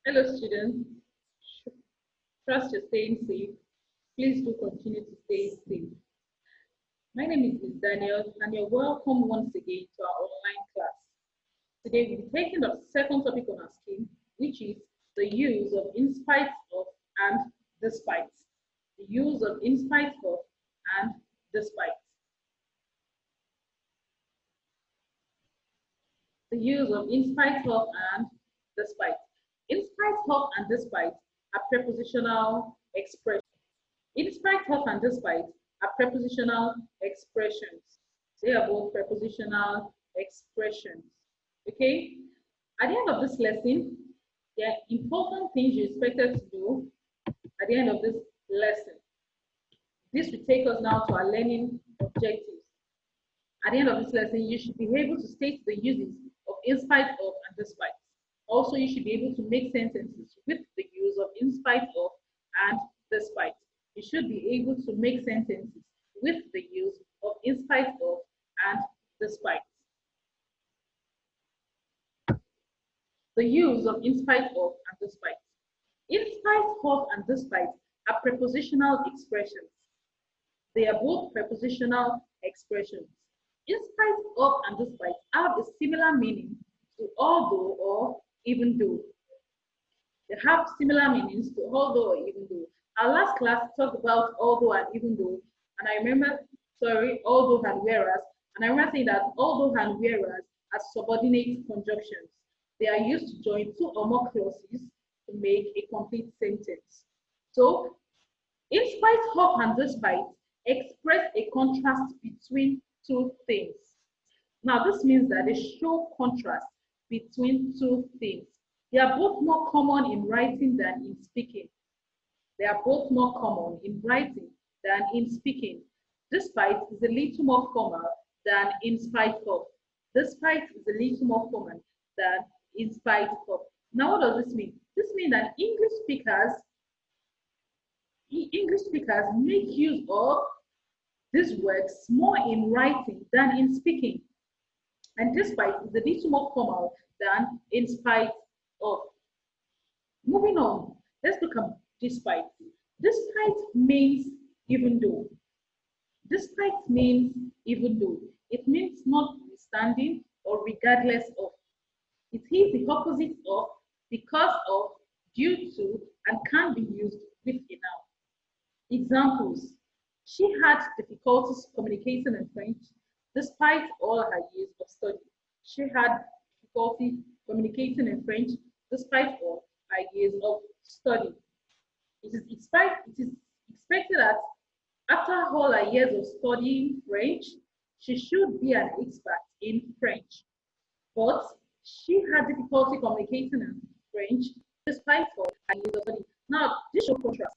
Hello students, trust you're staying safe. Please do continue to stay safe. My name is Ms. Daniel and you're welcome once again to our online class. Today we'll be taking the second topic on our scheme, which is the use of in spite of and despite. The use of in spite of and despite. The use of in spite of and despite. In spite of and despite are prepositional expressions. In spite of and despite are prepositional expressions. They are both prepositional expressions. Okay? At the end of this lesson, there are important things you're expected to do at the end of this lesson. This will take us now to our learning objectives. At the end of this lesson, you should be able to state the uses of in spite of and despite. Also, you should be able to make sentences with the use of in spite of and despite. You should be able to make sentences with the use of in spite of and despite. The use of in spite of and despite. In spite of and despite are prepositional expressions. They are both prepositional expressions. In spite of and despite have a similar meaning to although or even though. They have similar meanings to although or even though. Our last class talked about although and even though, and I remember, although and whereas, and I remember saying that although and whereas are subordinate conjunctions. They are used to join two or more clauses to make a complete sentence. So, in spite of and despite express a contrast between two things. Now, this means that they show contrast between two things. They are both more common in writing than in speaking. They are both more common in writing than in speaking. Despite is a little more formal than in spite of. Despite is a little more common than in spite of. Now, what does this mean? This means that English speakers make use of these words more in writing than in speaking. And despite is a little more formal than in spite of. Moving on, let's look at despite. Despite means even though. Despite means even though. It means notwithstanding or regardless of. It is the opposite of, because of, due to, and can be used with a noun. Examples. She had difficulties communicating in French despite all her years of study. She had difficulty communicating in French despite all her years of study. It is expected that after all her years of studying French, she should be an expert in French. But she had difficulty communicating in French despite all her years of study. Now, this shows contrast.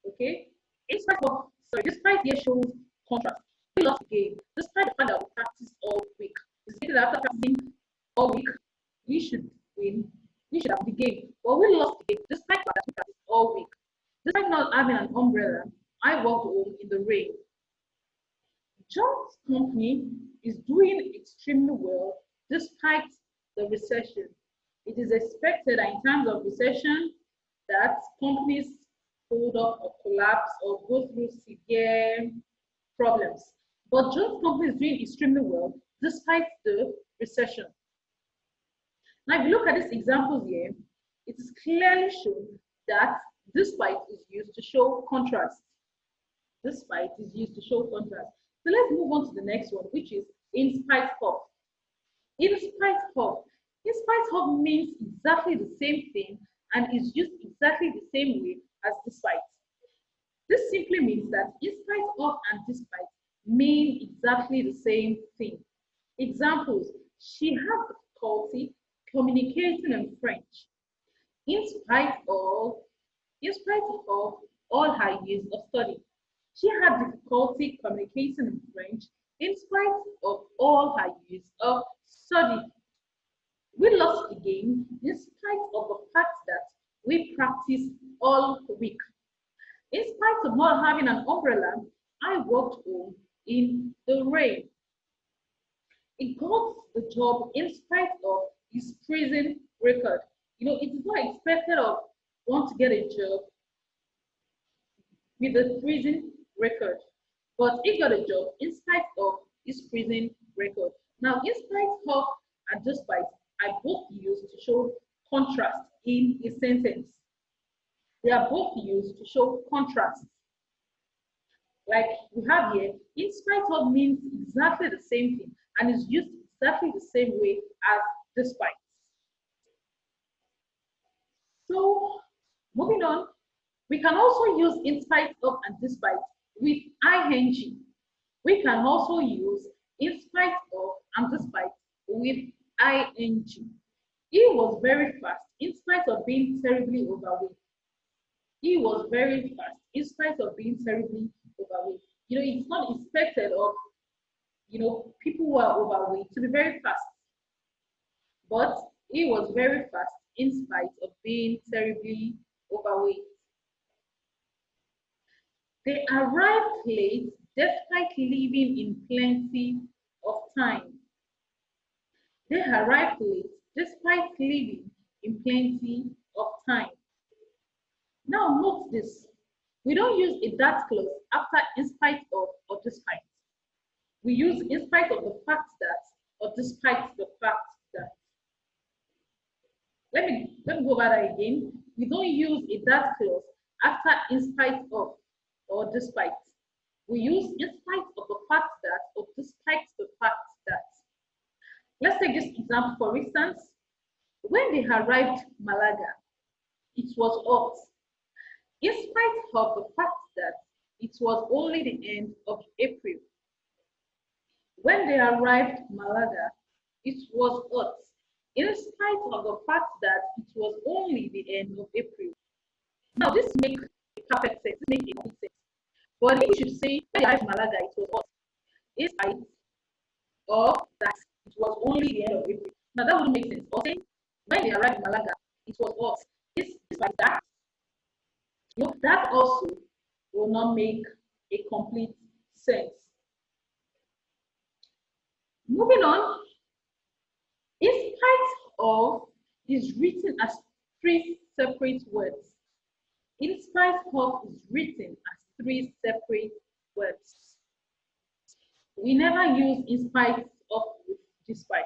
Okay? Despite here shows contrast. We lost the game. Despite the fact that we practiced all week. It's stated that after practicing all week, we should win. We should have the game. But we lost the game despite the fact that we practiced all week. Despite not having an umbrella, I walked home in the rain. John's company is doing extremely well despite the recession. It is expected that in times of recession that companies fold up or collapse or go through severe problems. But John's company is doing extremely well despite the recession. Now, if you look at these examples here, it is clearly shown that despite is used to show contrast. Despite is used to show contrast. So let's move on to the next one, which is in spite of. In spite of. In spite of means exactly the same thing and is used exactly the same way as despite. This simply means that in spite of and despite mean exactly the same thing. Examples, she had difficulty communicating in French. In spite of all her years of study. She had difficulty communicating in French in spite of all her years of study. We lost the game in spite of the fact that we practiced all week. In spite of not having an umbrella, I walked home in the rain. He got the job in spite of his prison record. it is not expected of one to get a job with a prison record, but he got a job in spite of his prison record. Now, in spite of and despite are both used to show contrast in a sentence. They are both used to show contrast. Like we have here, in spite of means exactly the same thing and is used exactly the same way as despite. So, moving on, we can also use in spite of and despite with ing. We can also use in spite of and despite with ing. He was very fast in spite of being terribly overweight. He was very fast in spite of being terribly overweight. It's not expected of, people who are overweight to be very fast. But he was very fast in spite of being terribly overweight. They arrived late despite leaving in plenty of time. They arrived late despite leaving in plenty of time. Now note this. We don't use a that clause after in spite of or despite. We use in spite of the fact that or despite the fact that. Let me go over that again. We don't use a that clause after in spite of or despite. We use in spite of the fact that or despite the fact that. Let's take this example for instance. When they arrived Malaga, it was hot. In spite of the fact that it was only the end of April. When they arrived Malaga, it was hot. In spite of the fact that it was only the end of April. Now this makes perfect sense, this makes complete sense. But if you should say when they arrived Malaga, it was hot. In spite of that it was only the end of April. Now that wouldn't make sense. Or saying when they arrived Malaga, it was hot. Despite that, that also will not make a complete sense. Moving on, in spite of is written as three separate words. In spite of is written as three separate words. We never use in spite of with despite.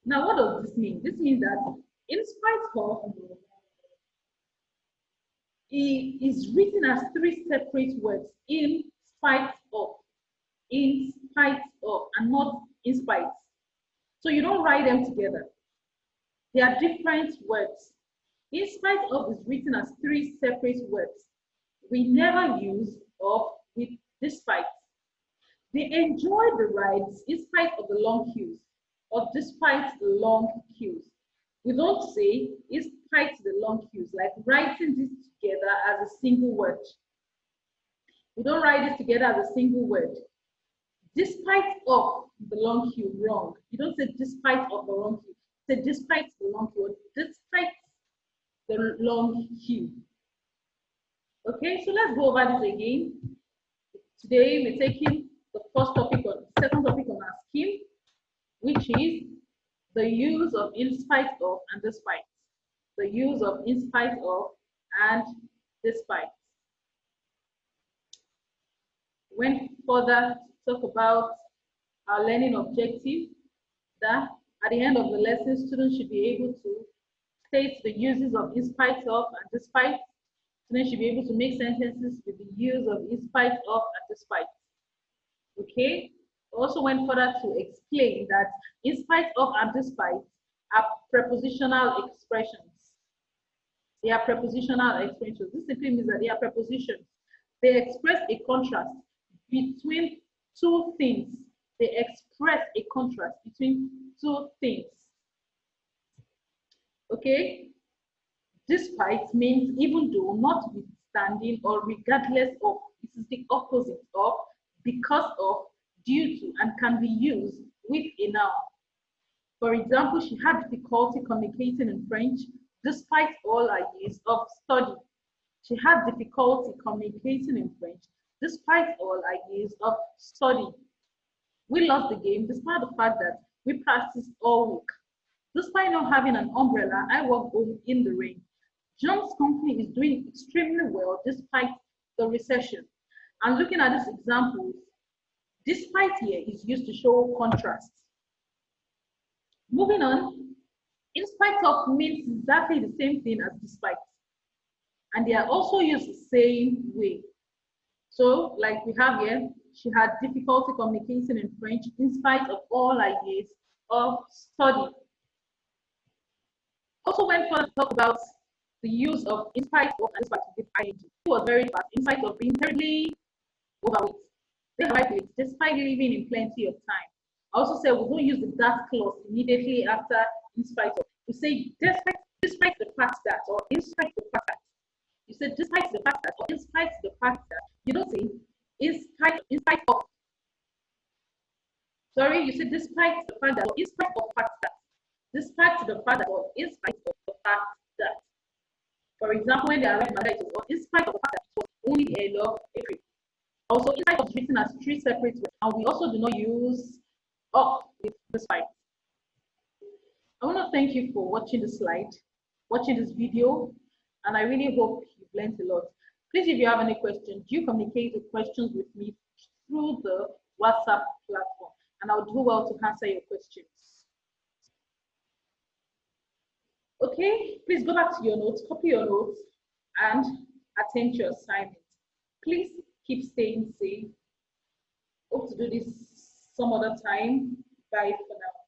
Now, what does this mean? This means that in spite of it is written as three separate words, in spite of, and not in spite. So you don't write them together. They are different words. In spite of is written as three separate words. We never use of with despite. They enjoy the rides in spite of the long queues or despite the long queues. We don't say in spite the long queues, like writing this together as a single word. We don't write it together as a single word. Despite of the long queue, wrong. You don't say despite of the long queue. Say despite the long queue, or despite the long queue. Okay, so let's go over this again. Today we're taking the second topic on our scheme, which is the use of in spite of and despite. The use of in spite of and despite. Went further to talk about our learning objective, that at the end of the lesson, students should be able to state the uses of in spite of and despite. Students should be able to make sentences with the use of in spite of and despite. Okay? Also went further to explain that in spite of and despite are prepositional expressions. They are prepositional expressions. This simply means that they are prepositions. They express a contrast between two things. They express a contrast between two things. Okay? Despite means even though, notwithstanding, or regardless of. This is the opposite of, because of, due to, and can be used with a noun. For example, she had difficulty communicating in French despite all her years of study. She had difficulty communicating in French despite all her years of study. We lost the game despite the fact that we practiced all week. Despite not having an umbrella, I work in the rain. John's company is doing extremely well despite the recession. And looking at these examples, despite here is used to show contrast. Moving on, in spite of means exactly the same thing as despite. And they are also used the same way. So, like we have here, she had difficulty communicating in French in spite of all her years of study. Also went further to talk about the use of in spite of and in spite with ing. He was very fast, in spite of being terribly overweight. They have it despite living in plenty of time. I also said we don't use the that clause immediately after in spite of. We say despite the fact that, or in spite of the fact that. You said despite the fact that, or in spite of the fact that. You don't say in spite of. Sorry, you said despite the fact that, or in spite of the fact that. Despite the fact that, or in spite of the fact that. For example, when they arrived in it was in spite of the fact that it was only the end of April. Also, in spite of written as three separate words, and we also do not use of with despite. I want to thank you for watching the slide, watching this video, and I really hope you've learned a lot. Please, if you have any questions, do communicate the questions with me through the WhatsApp platform, and I'll do well to answer your questions. Okay, please go back to your notes, copy your notes, and attend to your assignment. Please keep staying safe. Hope to do this some other time. Bye for now.